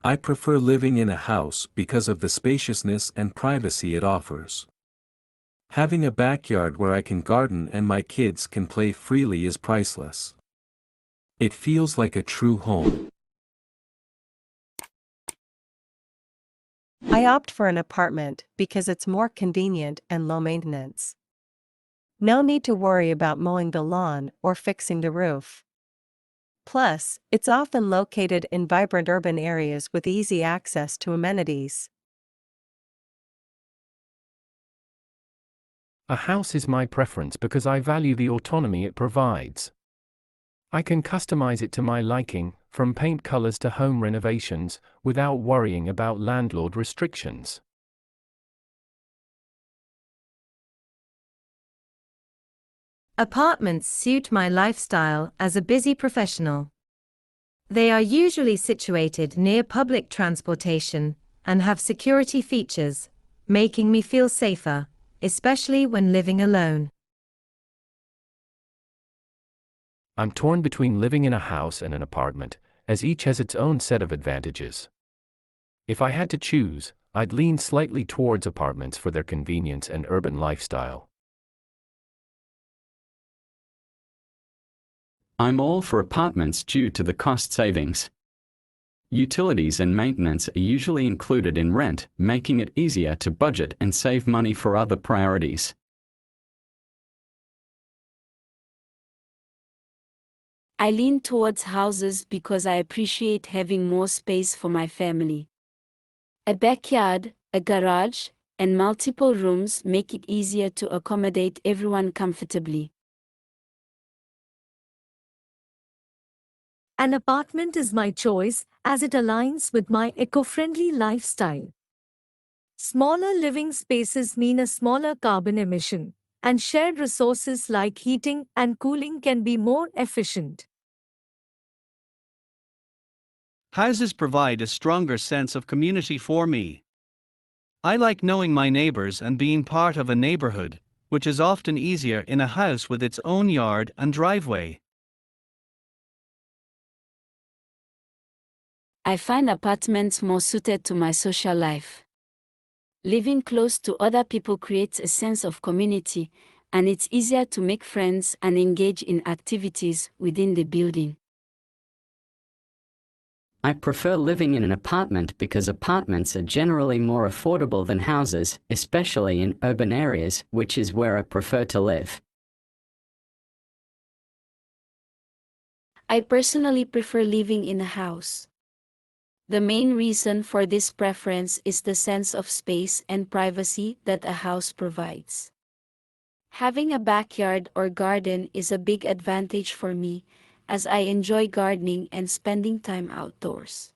I prefer living in a house because of the spaciousness and privacy it offers. Having a backyard where I can garden and my kids can play freely is priceless. It feels like a true home. I opt for an apartment because it's more convenient and low maintenance. No need to worry about mowing the lawn or fixing the roof. Plus, it's often located in vibrant urban areas with easy access to amenities. A house is my preference because I value the autonomy it provides. I can customize it to my liking, from paint colors to home renovations, without worrying about landlord restrictions. Apartments suit my lifestyle as a busy professional. They are usually situated near public transportation and have security features, making me feel safer, especially when living alone. I'm torn between living in a house and an apartment, as each has its own set of advantages. If I had to choose, I'd lean slightly towards apartments for their convenience and urban lifestyle. I'm all for apartments due to the cost savings. Utilities and maintenance are usually included in rent, making it easier to budget and save money for other priorities. I lean towards houses because I appreciate having more space for my family. A backyard, a garage, and multiple rooms make it easier to accommodate everyone comfortably. An apartment is my choice as it aligns with my eco-friendly lifestyle. Smaller living spaces mean a smaller carbon emission, and shared resources like heating and cooling can be more efficient. Houses provide a stronger sense of community for me. I like knowing my neighbors and being part of a neighborhood, which is often easier in a house with its own yard and driveway. I find apartments more suited to my social life. Living close to other people creates a sense of community, and it's easier to make friends and engage in activities within the building. I prefer living in an apartment because apartments are generally more affordable than houses, especially in urban areas, which is where I prefer to live. I personally prefer living in a house. The main reason for this preference is the sense of space and privacy that a house provides. Having a backyard or garden is a big advantage for me, as I enjoy gardening and spending time outdoors.